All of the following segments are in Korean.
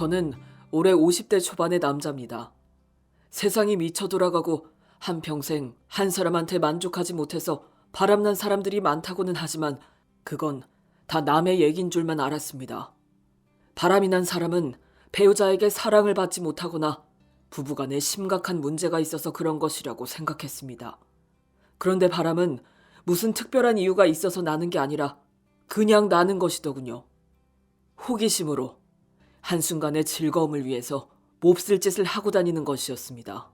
저는 올해 50대 초반의 남자입니다. 세상이 미쳐 돌아가고 한평생 한 사람한테 만족하지 못해서 바람난 사람들이 많다고는 하지만 그건 다 남의 얘긴 줄만 알았습니다. 바람이 난 사람은 배우자에게 사랑을 받지 못하거나 부부간에 심각한 문제가 있어서 그런 것이라고 생각했습니다. 그런데 바람은 무슨 특별한 이유가 있어서 나는 게 아니라 그냥 나는 것이더군요. 호기심으로 한순간의 즐거움을 위해서 몹쓸 짓을 하고 다니는 것이었습니다.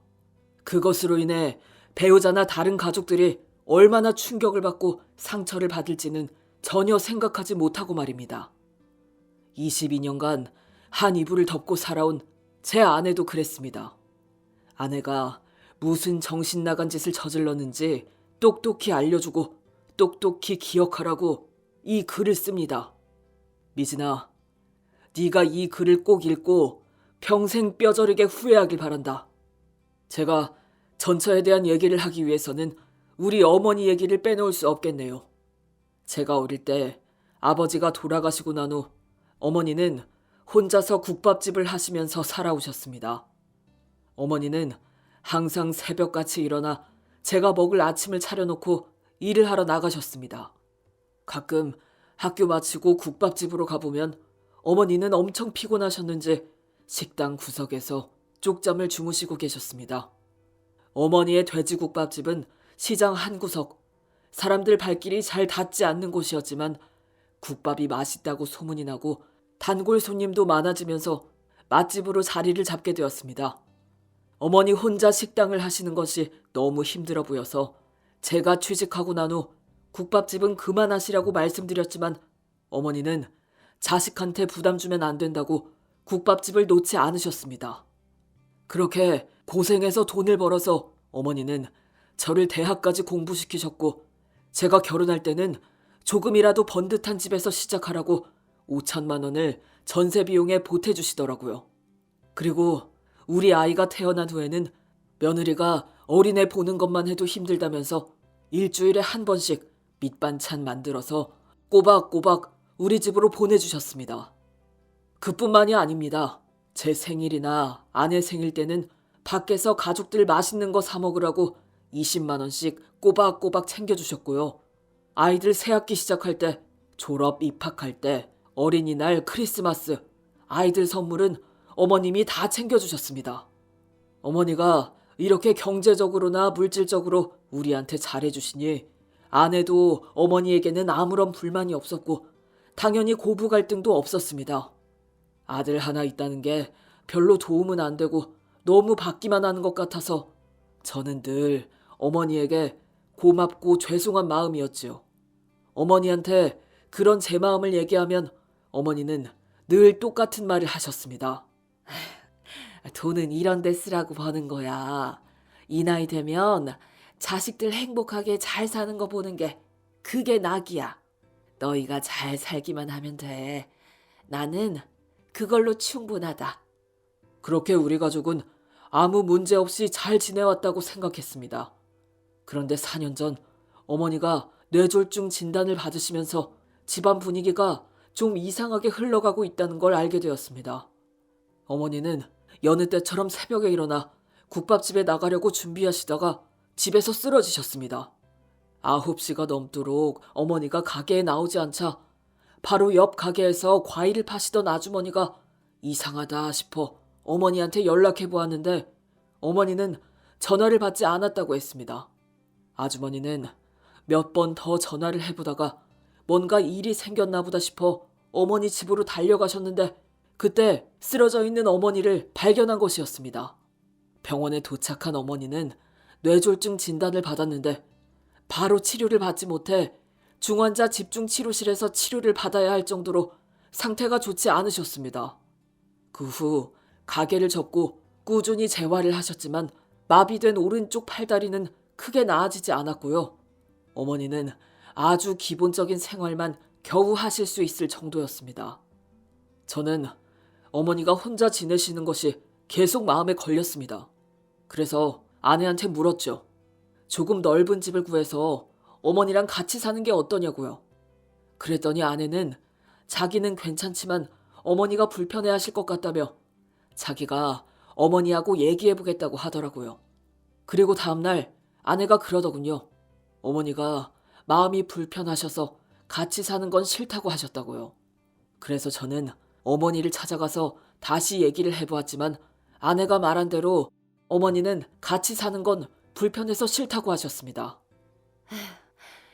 그것으로 인해 배우자나 다른 가족들이 얼마나 충격을 받고 상처를 받을지는 전혀 생각하지 못하고 말입니다. 22년간 한 이불을 덮고 살아온 제 아내도 그랬습니다. 아내가 무슨 정신 나간 짓을 저질렀는지 똑똑히 알려주고 똑똑히 기억하라고 이 글을 씁니다. 미진아, 네가 이 글을 꼭 읽고 평생 뼈저리게 후회하길 바란다. 제가 전처에 대한 얘기를 하기 위해서는 우리 어머니 얘기를 빼놓을 수 없겠네요. 제가 어릴 때 아버지가 돌아가시고 난 후 어머니는 혼자서 국밥집을 하시면서 살아오셨습니다. 어머니는 항상 새벽같이 일어나 제가 먹을 아침을 차려놓고 일을 하러 나가셨습니다. 가끔 학교 마치고 국밥집으로 가보면 어머니는 엄청 피곤하셨는지 식당 구석에서 쪽잠을 주무시고 계셨습니다. 어머니의 돼지국밥집은 시장 한 구석, 사람들 발길이 잘 닿지 않는 곳이었지만 국밥이 맛있다고 소문이 나고 단골 손님도 많아지면서 맛집으로 자리를 잡게 되었습니다. 어머니 혼자 식당을 하시는 것이 너무 힘들어 보여서 제가 취직하고 난 후 국밥집은 그만하시라고 말씀드렸지만 어머니는 자식한테 부담 주면 안 된다고 국밥집을 놓지 않으셨습니다. 그렇게 고생해서 돈을 벌어서 어머니는 저를 대학까지 공부시키셨고 제가 결혼할 때는 조금이라도 번듯한 집에서 시작하라고 5천만 원을 전세 비용에 보태주시더라고요. 그리고 우리 아이가 태어난 후에는 며느리가 어린애 보는 것만 해도 힘들다면서 일주일에 한 번씩 밑반찬 만들어서 꼬박꼬박 우리 집으로 보내주셨습니다. 그뿐만이 아닙니다. 제 생일이나 아내 생일 때는 밖에서 가족들 맛있는 거 사 먹으라고 20만 원씩 꼬박꼬박 챙겨주셨고요. 아이들 새학기 시작할 때, 졸업 입학할 때, 어린이날, 크리스마스, 아이들 선물은 어머님이 다 챙겨주셨습니다. 어머니가 이렇게 경제적으로나 물질적으로 우리한테 잘해주시니 아내도 어머니에게는 아무런 불만이 없었고 당연히 고부 갈등도 없었습니다. 아들 하나 있다는 게 별로 도움은 안 되고 너무 받기만 하는 것 같아서 저는 늘 어머니에게 고맙고 죄송한 마음이었지요. 어머니한테 그런 제 마음을 얘기하면 어머니는 늘 똑같은 말을 하셨습니다. 돈은 이런 데 쓰라고 버는 거야. 이 나이 되면 자식들 행복하게 잘 사는 거 보는 게 그게 낙이야. 너희가 잘 살기만 하면 돼. 나는 그걸로 충분하다. 그렇게 우리 가족은 아무 문제 없이 잘 지내왔다고 생각했습니다. 그런데 4년 전 어머니가 뇌졸중 진단을 받으시면서 집안 분위기가 좀 이상하게 흘러가고 있다는 걸 알게 되었습니다. 어머니는 여느 때처럼 새벽에 일어나 국밥집에 나가려고 준비하시다가 집에서 쓰러지셨습니다. 9시가 넘도록 어머니가 가게에 나오지 않자 바로 옆 가게에서 과일을 파시던 아주머니가 이상하다 싶어 어머니한테 연락해 보았는데 어머니는 전화를 받지 않았다고 했습니다. 아주머니는 몇 번 더 전화를 해보다가 뭔가 일이 생겼나 보다 싶어 어머니 집으로 달려가셨는데 그때 쓰러져 있는 어머니를 발견한 것이었습니다. 병원에 도착한 어머니는 뇌졸중 진단을 받았는데 바로 치료를 받지 못해 중환자 집중치료실에서 치료를 받아야 할 정도로 상태가 좋지 않으셨습니다. 그 후 가게를 접고 꾸준히 재활을 하셨지만 마비된 오른쪽 팔다리는 크게 나아지지 않았고요. 어머니는 아주 기본적인 생활만 겨우 하실 수 있을 정도였습니다. 저는 어머니가 혼자 지내시는 것이 계속 마음에 걸렸습니다. 그래서 아내한테 물었죠. 조금 넓은 집을 구해서 어머니랑 같이 사는 게 어떠냐고요. 그랬더니 아내는 자기는 괜찮지만 어머니가 불편해하실 것 같다며 자기가 어머니하고 얘기해보겠다고 하더라고요. 그리고 다음날 아내가 그러더군요. 어머니가 마음이 불편하셔서 같이 사는 건 싫다고 하셨다고요. 그래서 저는 어머니를 찾아가서 다시 얘기를 해보았지만 아내가 말한 대로 어머니는 같이 사는 건 불편해서 싫다고 하셨습니다.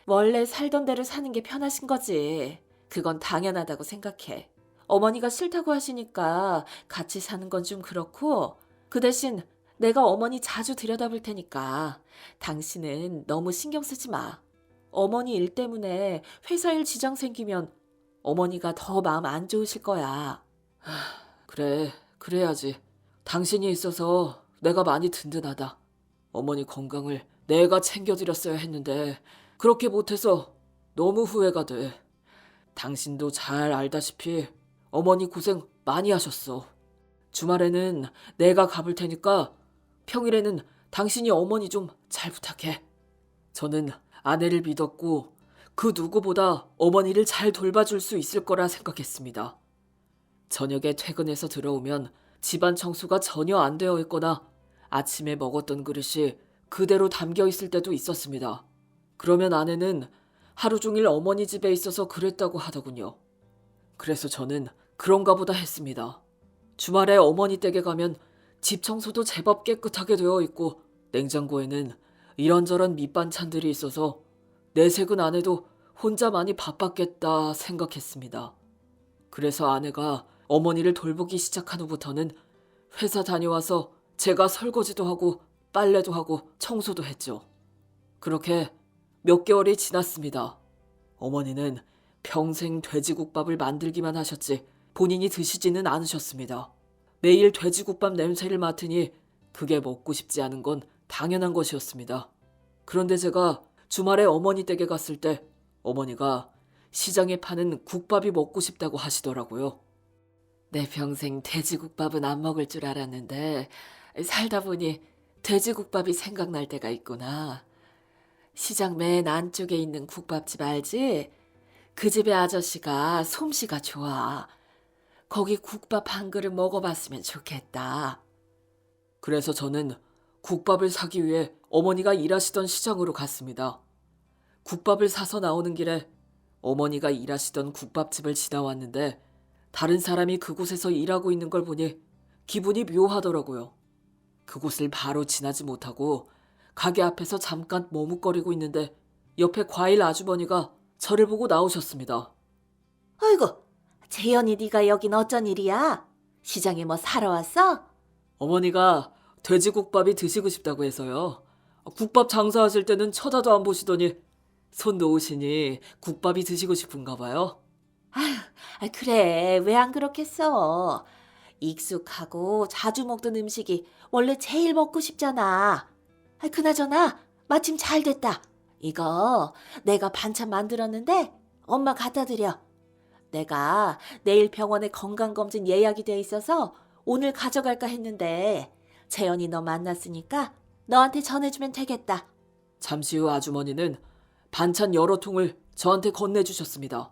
원래 살던 대로 사는 게 편하신 거지. 그건 당연하다고 생각해. 어머니가 싫다고 하시니까 같이 사는 건 좀 그렇고 그 대신 내가 어머니 자주 들여다볼 테니까 당신은 너무 신경 쓰지 마. 어머니 일 때문에 회사 일 지장 생기면 어머니가 더 마음 안 좋으실 거야. 그래, 그래야지. 당신이 있어서 내가 많이 든든하다. 어머니 건강을 내가 챙겨드렸어야 했는데 그렇게 못해서 너무 후회가 돼. 당신도 잘 알다시피 어머니 고생 많이 하셨어. 주말에는 내가 가볼 테니까 평일에는 당신이 어머니 좀 잘 부탁해. 저는 아내를 믿었고 그 누구보다 어머니를 잘 돌봐줄 수 있을 거라 생각했습니다. 저녁에 퇴근해서 들어오면 집안 청소가 전혀 안 되어 있거나 아침에 먹었던 그릇이 그대로 담겨 있을 때도 있었습니다. 그러면 아내는 하루 종일 어머니 집에 있어서 그랬다고 하더군요. 그래서 저는 그런가 보다 했습니다. 주말에 어머니 댁에 가면 집 청소도 제법 깨끗하게 되어 있고 냉장고에는 이런저런 밑반찬들이 있어서 내색은 안 해도 혼자 많이 바빴겠다 생각했습니다. 그래서 아내가 어머니를 돌보기 시작한 후부터는 회사 다녀와서 제가 설거지도 하고 빨래도 하고 청소도 했죠. 그렇게 몇 개월이 지났습니다. 어머니는 평생 돼지국밥을 만들기만 하셨지 본인이 드시지는 않으셨습니다. 매일 돼지국밥 냄새를 맡으니 그게 먹고 싶지 않은 건 당연한 것이었습니다. 그런데 제가 주말에 어머니 댁에 갔을 때 어머니가 시장에 파는 국밥이 먹고 싶다고 하시더라고요. 내 평생 돼지국밥은 안 먹을 줄 알았는데 살다 보니 돼지국밥이 생각날 때가 있구나. 시장 맨 안쪽에 있는 국밥집 알지? 그 집의 아저씨가 솜씨가 좋아. 거기 국밥 한 그릇 먹어봤으면 좋겠다. 그래서 저는 국밥을 사기 위해 어머니가 일하시던 시장으로 갔습니다. 국밥을 사서 나오는 길에 어머니가 일하시던 국밥집을 지나왔는데 다른 사람이 그곳에서 일하고 있는 걸 보니 기분이 묘하더라고요. 그곳을 바로 지나지 못하고 가게 앞에서 잠깐 머뭇거리고 있는데 옆에 과일 아주머니가 저를 보고 나오셨습니다. 아이고, 재현이 네가 여긴 어쩐 일이야? 시장에 뭐 사러 왔어? 어머니가 돼지국밥이 드시고 싶다고 해서요. 국밥 장사하실 때는 쳐다도 안 보시더니 손 놓으시니 국밥이 드시고 싶은가 봐요. 그래, 왜 안 그렇겠어? 익숙하고 자주 먹던 음식이 원래 제일 먹고 싶잖아. 그나저나 마침 잘 됐다. 이거 내가 반찬 만들었는데 엄마 갖다 드려. 내가 내일 병원에 건강검진 예약이 돼 있어서 오늘 가져갈까 했는데 재현이 너 만났으니까 너한테 전해주면 되겠다. 잠시 후 아주머니는 반찬 여러 통을 저한테 건네주셨습니다.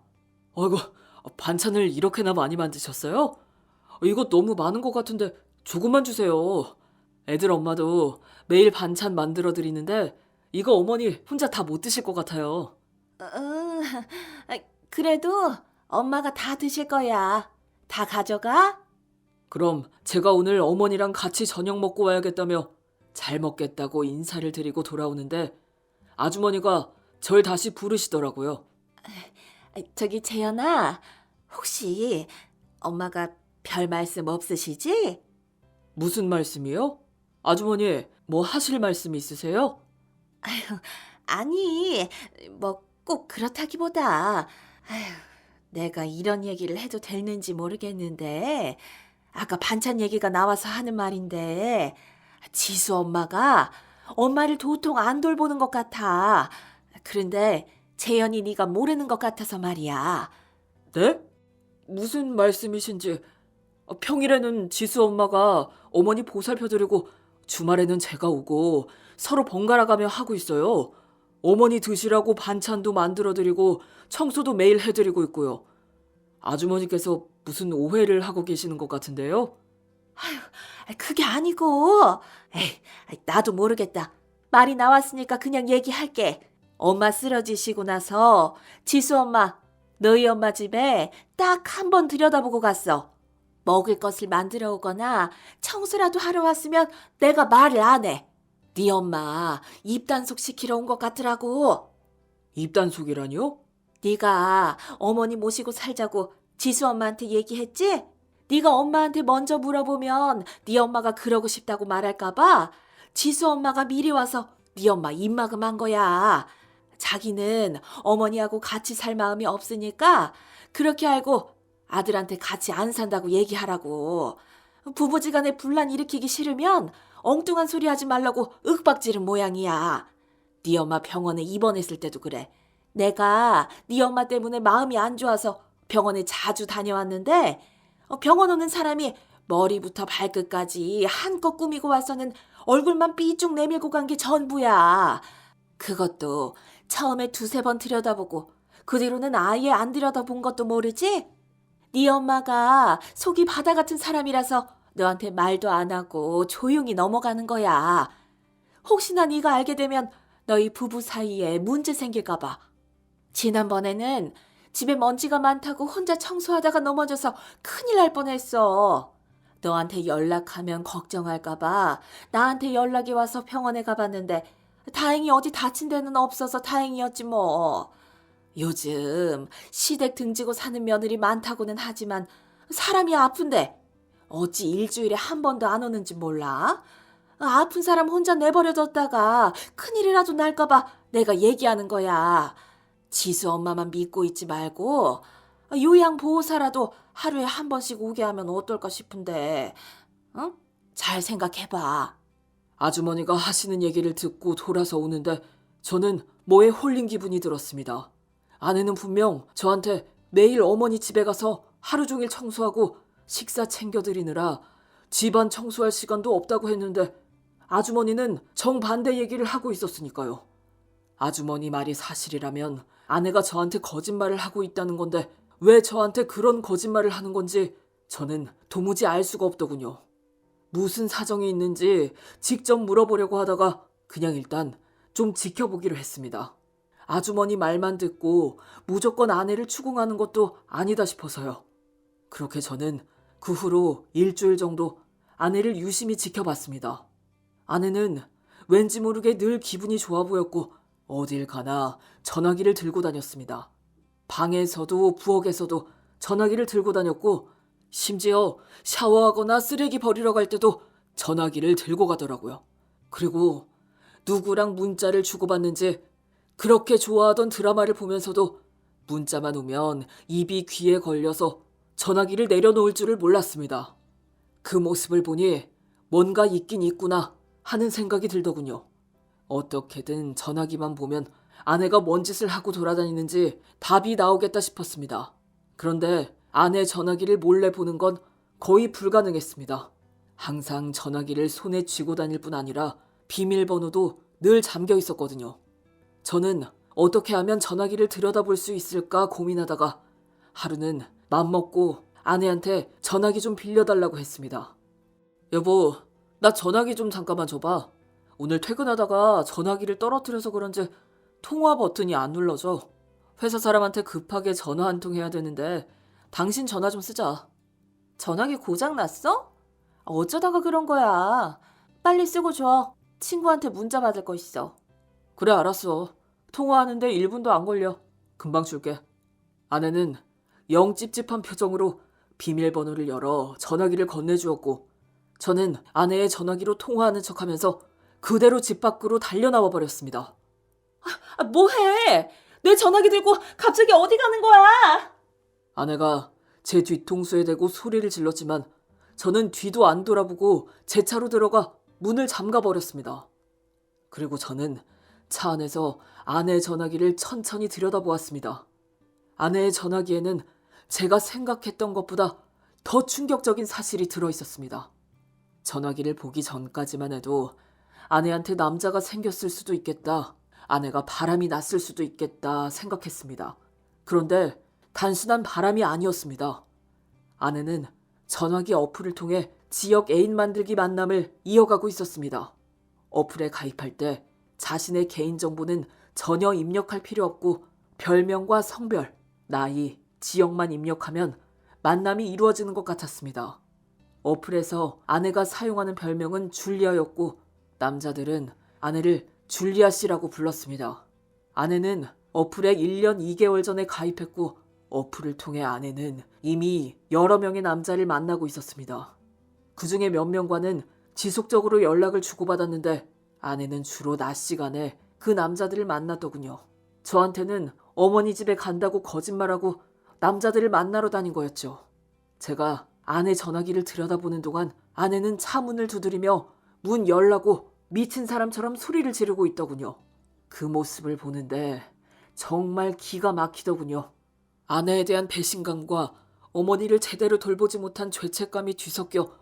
아이고, 반찬을 이렇게나 많이 만드셨어요? 이거 너무 많은 것 같은데 조금만 주세요. 애들 엄마도 매일 반찬 만들어 드리는데 이거 어머니 혼자 다 못 드실 것 같아요. 그래도 엄마가 다 드실 거야. 다 가져가? 그럼 제가 오늘 어머니랑 같이 저녁 먹고 와야겠다며 잘 먹겠다고 인사를 드리고 돌아오는데 아주머니가 절 다시 부르시더라고요. 저기 재현아, 혹시 엄마가 별 말씀 없으시지? 무슨 말씀이요? 아주머니, 뭐 하실 말씀 있으세요? 아니, 뭐 꼭 그렇다기보다 내가 이런 얘기를 해도 되는지 모르겠는데 아까 반찬 얘기가 나와서 하는 말인데 지수 엄마가 엄마를 도통 안 돌보는 것 같아. 그런데 재현이 네가 모르는 것 같아서 말이야. 네? 무슨 말씀이신지. 평일에는 지수 엄마가 어머니 보살펴드리고 주말에는 제가 오고 서로 번갈아가며 하고 있어요. 어머니 드시라고 반찬도 만들어드리고 청소도 매일 해드리고 있고요. 아주머니께서 무슨 오해를 하고 계시는 것 같은데요? 그게 아니고. 에이, 나도 모르겠다. 말이 나왔으니까 그냥 얘기할게. 엄마 쓰러지시고 나서 지수 엄마, 너희 엄마 집에 딱 한 번 들여다보고 갔어. 먹을 것을 만들어 오거나 청소라도 하러 왔으면 내가 말을 안 해. 네 엄마 입단속 시키러 온 것 같더라고. 입단속이라뇨? 네가 어머니 모시고 살자고 지수 엄마한테 얘기했지? 네가 엄마한테 먼저 물어보면 네 엄마가 그러고 싶다고 말할까 봐 지수 엄마가 미리 와서 네 엄마 입막음한 거야. 자기는 어머니하고 같이 살 마음이 없으니까 그렇게 알고 아들한테 같이 안 산다고 얘기하라고. 부부지간에 분란 일으키기 싫으면 엉뚱한 소리 하지 말라고 윽박지른 모양이야. 네 엄마 병원에 입원했을 때도 그래. 내가 네 엄마 때문에 마음이 안 좋아서 병원에 자주 다녀왔는데 병원 오는 사람이 머리부터 발끝까지 한껏 꾸미고 와서는 얼굴만 삐쭉 내밀고 간 게 전부야. 그것도 처음에 두세 번 들여다보고 그 뒤로는 아예 안 들여다본 것도 모르지? 네 엄마가 속이 바다 같은 사람이라서 너한테 말도 안 하고 조용히 넘어가는 거야. 혹시나 네가 알게 되면 너희 부부 사이에 문제 생길까 봐. 지난번에는 집에 먼지가 많다고 혼자 청소하다가 넘어져서 큰일 날 뻔했어. 너한테 연락하면 걱정할까 봐 나한테 연락이 와서 병원에 가봤는데 다행히 어디 다친 데는 없어서 다행이었지 뭐. 요즘 시댁 등지고 사는 며느리 많다고는 하지만 사람이 아픈데 어찌 일주일에 한 번도 안 오는지 몰라? 아픈 사람 혼자 내버려뒀다가 큰일이라도 날까 봐 내가 얘기하는 거야. 지수 엄마만 믿고 있지 말고 요양보호사라도 하루에 한 번씩 오게 하면 어떨까 싶은데, 응? 잘 생각해봐. 아주머니가 하시는 얘기를 듣고 돌아서 오는데 저는 뭐에 홀린 기분이 들었습니다. 아내는 분명 저한테 매일 어머니 집에 가서 하루 종일 청소하고 식사 챙겨드리느라 집안 청소할 시간도 없다고 했는데 아주머니는 정반대 얘기를 하고 있었으니까요. 아주머니 말이 사실이라면 아내가 저한테 거짓말을 하고 있다는 건데 왜 저한테 그런 거짓말을 하는 건지 저는 도무지 알 수가 없더군요. 무슨 사정이 있는지 직접 물어보려고 하다가 그냥 일단 좀 지켜보기로 했습니다. 아주머니 말만 듣고 무조건 아내를 추궁하는 것도 아니다 싶어서요. 그렇게 저는 그 후로 일주일 정도 아내를 유심히 지켜봤습니다. 아내는 왠지 모르게 늘 기분이 좋아 보였고 어딜 가나 전화기를 들고 다녔습니다. 방에서도 부엌에서도 전화기를 들고 다녔고 심지어 샤워하거나 쓰레기 버리러 갈 때도 전화기를 들고 가더라고요. 그리고 누구랑 문자를 주고받는지 그렇게 좋아하던 드라마를 보면서도 문자만 오면 입이 귀에 걸려서 전화기를 내려놓을 줄을 몰랐습니다. 그 모습을 보니 뭔가 있긴 있구나 하는 생각이 들더군요. 어떻게든 전화기만 보면 아내가 뭔 짓을 하고 돌아다니는지 답이 나오겠다 싶었습니다. 그런데 아내 전화기를 몰래 보는 건 거의 불가능했습니다. 항상 전화기를 손에 쥐고 다닐 뿐 아니라 비밀번호도 늘 잠겨 있었거든요. 저는 어떻게 하면 전화기를 들여다볼 수 있을까 고민하다가 하루는 맘먹고 아내한테 전화기 좀 빌려달라고 했습니다. 여보, 나 전화기 좀 잠깐만 줘봐. 오늘 퇴근하다가 전화기를 떨어뜨려서 그런지 통화 버튼이 안 눌러져. 회사 사람한테 급하게 전화 한 통 해야 되는데 당신 전화 좀 쓰자. 전화기 고장 났어? 어쩌다가 그런 거야. 빨리 쓰고 줘. 친구한테 문자 받을 거 있어. 그래, 알았어. 통화하는데 1분도 안 걸려. 금방 줄게. 아내는 영 찝찝한 표정으로 비밀번호를 열어 전화기를 건네주었고 저는 아내의 전화기로 통화하는 척하면서 그대로 집 밖으로 달려나와 버렸습니다. 뭐해? 내 전화기 들고 갑자기 어디 가는 거야? 아내가 제 뒤통수에 대고 소리를 질렀지만 저는 뒤도 안 돌아보고 제 차로 들어가 문을 잠가 버렸습니다. 그리고 저는 차 안에서 아내의 전화기를 천천히 들여다보았습니다. 아내의 전화기에는 제가 생각했던 것보다 더 충격적인 사실이 들어있었습니다. 전화기를 보기 전까지만 해도 아내한테 남자가 생겼을 수도 있겠다, 아내가 바람이 났을 수도 있겠다 생각했습니다. 그런데 단순한 바람이 아니었습니다. 아내는 전화기 어플을 통해 지역 애인 만들기 만남을 이어가고 있었습니다. 어플에 가입할 때 자신의 개인정보는 전혀 입력할 필요 없고 별명과 성별, 나이, 지역만 입력하면 만남이 이루어지는 것 같았습니다. 어플에서 아내가 사용하는 별명은 줄리아였고 남자들은 아내를 줄리아 씨라고 불렀습니다. 아내는 어플에 1년 2개월 전에 가입했고 어플을 통해 아내는 이미 여러 명의 남자를 만나고 있었습니다. 그중에 몇 명과는 지속적으로 연락을 주고받았는데 아내는 주로 낮 시간에 그 남자들을 만났더군요. 저한테는 어머니 집에 간다고 거짓말하고 남자들을 만나러 다닌 거였죠. 제가 아내 전화기를 들여다보는 동안 아내는 차 문을 두드리며 문 열라고 미친 사람처럼 소리를 지르고 있더군요. 그 모습을 보는데 정말 기가 막히더군요. 아내에 대한 배신감과 어머니를 제대로 돌보지 못한 죄책감이 뒤섞여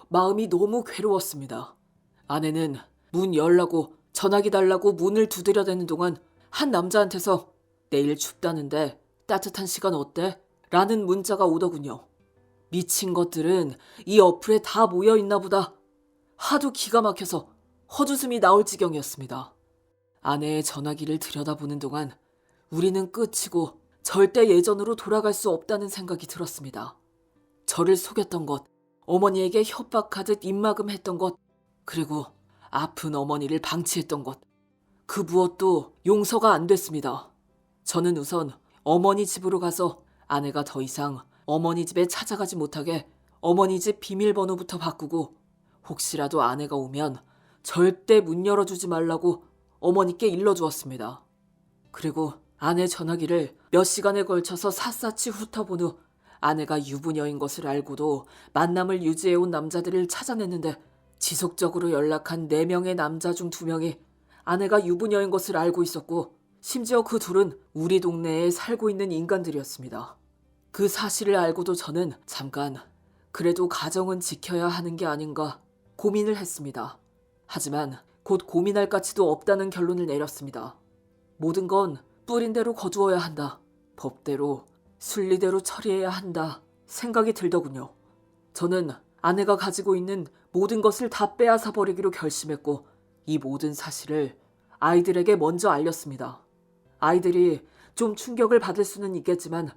마음이 너무 괴로웠습니다. 아내는 문 열라고 전화기 달라고 문을 두드려대는 동안 한 남자한테서 내일 춥다는데 따뜻한 시간 어때? 라는 문자가 오더군요. 미친 것들은 이 어플에 다 모여있나 보다. 하도 기가 막혀서 헛웃음이 나올 지경이었습니다. 아내의 전화기를 들여다보는 동안 우리는 끝이고 절대 예전으로 돌아갈 수 없다는 생각이 들었습니다. 저를 속였던 것, 어머니에게 협박하듯 입막음했던 것, 그리고 아픈 어머니를 방치했던 것, 그 무엇도 용서가 안 됐습니다. 저는 우선 어머니 집으로 가서 아내가 더 이상 어머니 집에 찾아가지 못하게 어머니 집 비밀번호부터 바꾸고 혹시라도 아내가 오면 절대 문 열어주지 말라고 어머니께 일러주었습니다. 그리고 아내 전화기를 몇 시간에 걸쳐서 샅샅이 훑어본 후 아내가 유부녀인 것을 알고도 만남을 유지해온 남자들을 찾아냈는데 지속적으로 연락한 4명의 남자 중 2명이 아내가 유부녀인 것을 알고 있었고 심지어 그 둘은 우리 동네에 살고 있는 인간들이었습니다. 그 사실을 알고도 저는 잠깐 그래도 가정은 지켜야 하는 게 아닌가 고민을 했습니다. 하지만 곧 고민할 가치도 없다는 결론을 내렸습니다. 모든 건 뿌린 대로 거두어야 한다. 법대로 순리대로 처리해야 한다 생각이 들더군요. 저는 아내가 가지고 있는 모든 것을 다 빼앗아 버리기로 결심했고 이 모든 사실을 아이들에게 먼저 알렸습니다. 아이들이 좀 충격을 받을 수는 있겠지만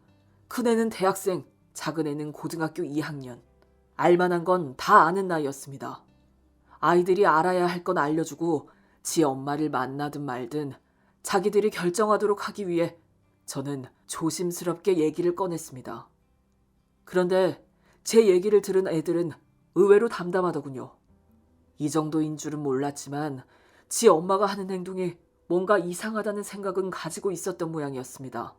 큰애는 대학생, 작은애는 고등학교 2학년. 알만한 건 다 아는 나이였습니다. 아이들이 알아야 할 건 알려주고 지 엄마를 만나든 말든 자기들이 결정하도록 하기 위해 저는 조심스럽게 얘기를 꺼냈습니다. 그런데 제 얘기를 들은 애들은 의외로 담담하더군요. 이 정도인 줄은 몰랐지만 지 엄마가 하는 행동이 뭔가 이상하다는 생각은 가지고 있었던 모양이었습니다.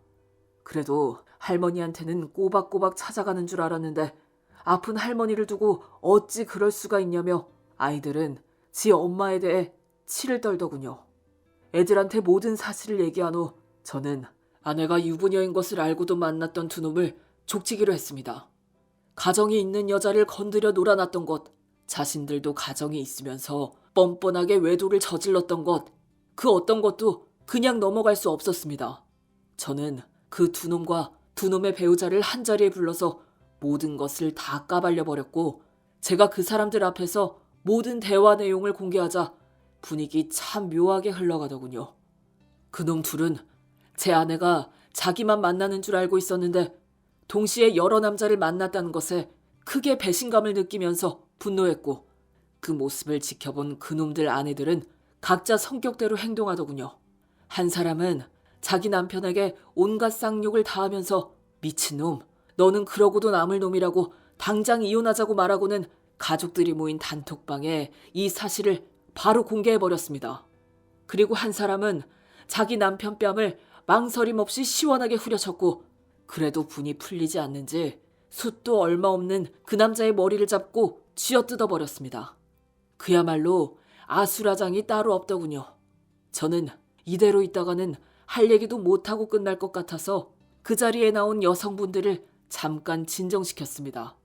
그래도 할머니한테는 꼬박꼬박 찾아가는 줄 알았는데 아픈 할머니를 두고 어찌 그럴 수가 있냐며 아이들은 지 엄마에 대해 치를 떨더군요. 애들한테 모든 사실을 얘기한 후 저는 아내가 유부녀인 것을 알고도 만났던 두 놈을 족치기로 했습니다. 가정이 있는 여자를 건드려 놀아놨던 것, 자신들도 가정이 있으면서 뻔뻔하게 외도를 저질렀던 것, 그 어떤 것도 그냥 넘어갈 수 없었습니다. 저는 그 두 놈과 두 놈의 배우자를 한자리에 불러서 모든 것을 다 까발려 버렸고 제가 그 사람들 앞에서 모든 대화 내용을 공개하자 분위기 참 묘하게 흘러가더군요. 그놈 둘은 제 아내가 자기만 만나는 줄 알고 있었는데 동시에 여러 남자를 만났다는 것에 크게 배신감을 느끼면서 분노했고 그 모습을 지켜본 그놈들 아내들은 각자 성격대로 행동하더군요. 한 사람은 자기 남편에게 온갖 쌍욕을 다하면서 미친놈, 너는 그러고도 남을 놈이라고 당장 이혼하자고 말하고는 가족들이 모인 단톡방에 이 사실을 바로 공개해버렸습니다. 그리고 한 사람은 자기 남편 뺨을 망설임 없이 시원하게 후려쳤고 그래도 분이 풀리지 않는지 숱도 얼마 없는 그 남자의 머리를 잡고 쥐어뜯어버렸습니다. 그야말로 아수라장이 따로 없더군요. 저는 이대로 있다가는 할 얘기도 못하고 끝날 것 같아서 그 자리에 나온 여성분들을 잠깐 진정시켰습니다.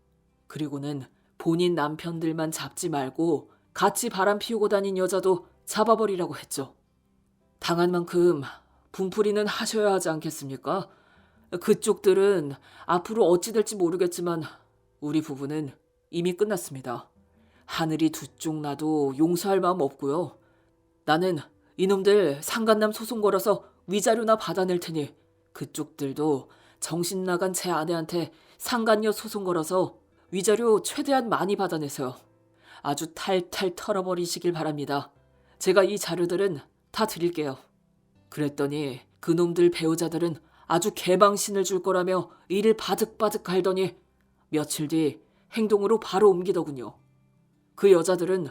그리고는 본인 남편들만 잡지 말고 같이 바람 피우고 다닌 여자도 잡아버리라고 했죠. 당한 만큼 분풀이는 하셔야 하지 않겠습니까? 그쪽들은 앞으로 어찌 될지 모르겠지만 우리 부부는 이미 끝났습니다. 하늘이 두 쪽 나도 용서할 마음 없고요. 나는 이놈들 상간남 소송 걸어서 위자료나 받아낼 테니 그쪽들도 정신 나간 제 아내한테 상간녀 소송 걸어서 위자료 최대한 많이 받아내세요. 아주 탈탈 털어버리시길 바랍니다. 제가 이 자료들은 다 드릴게요. 그랬더니 그놈들 배우자들은 아주 개방신을 줄 거라며 이를 바득바득 갈더니 며칠 뒤 행동으로 바로 옮기더군요. 그 여자들은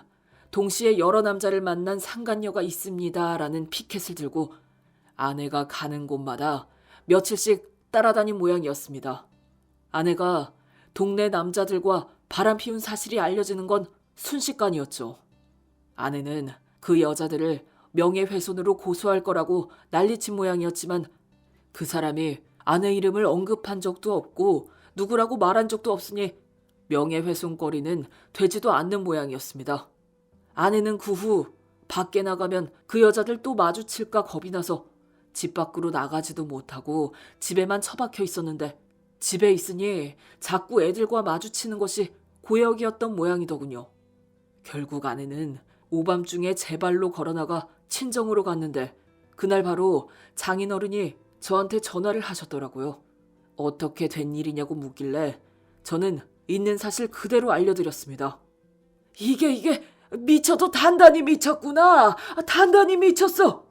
동시에 여러 남자를 만난 상간녀가 있습니다라는 피켓을 들고 아내가 가는 곳마다 며칠씩 따라다닌 모양이었습니다. 아내가 동네 남자들과 바람 피운 사실이 알려지는 건 순식간이었죠. 아내는 그 여자들을 명예훼손으로 고소할 거라고 난리친 모양이었지만 그 사람이 아내 이름을 언급한 적도 없고 누구라고 말한 적도 없으니 명예훼손거리는 되지도 않는 모양이었습니다. 아내는 그 후 밖에 나가면 그 여자들 또 마주칠까 겁이 나서 집 밖으로 나가지도 못하고 집에만 처박혀 있었는데 집에 있으니 자꾸 애들과 마주치는 것이 고역이었던 모양이더군요. 결국 아내는 오밤중에 제 발로 걸어나가 친정으로 갔는데 그날 바로 장인어른이 저한테 전화를 하셨더라고요. 어떻게 된 일이냐고 묻길래 저는 있는 사실 그대로 알려드렸습니다. 이게 미쳐도 단단히 미쳤구나. 단단히 미쳤어.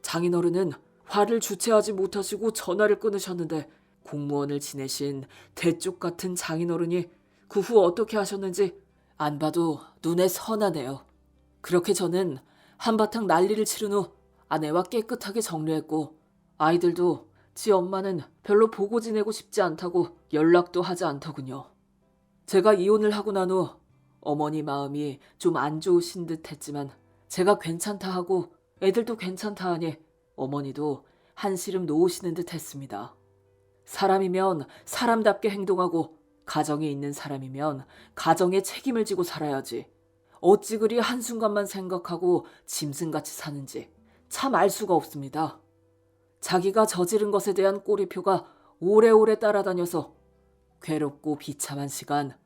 장인어른은 화를 주체하지 못하시고 전화를 끊으셨는데 공무원을 지내신 대쪽 같은 장인어른이 그 후 어떻게 하셨는지 안 봐도 눈에 선하네요. 그렇게 저는 한바탕 난리를 치른 후 아내와 깨끗하게 정리했고 아이들도 지 엄마는 별로 보고 지내고 싶지 않다고 연락도 하지 않더군요. 제가 이혼을 하고 난 후 어머니 마음이 좀 안 좋으신 듯 했지만 제가 괜찮다 하고 애들도 괜찮다 하니 어머니도 한시름 놓으시는 듯 했습니다. 사람이면 사람답게 행동하고 가정이 있는 사람이면 가정에 책임을 지고 살아야지. 어찌 그리 한순간만 생각하고 짐승같이 사는지 참 알 수가 없습니다. 자기가 저지른 것에 대한 꼬리표가 오래오래 따라다녀서 괴롭고 비참한 시간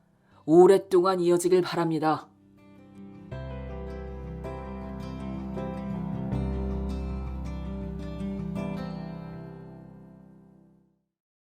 오랫동안 이어지길 바랍니다.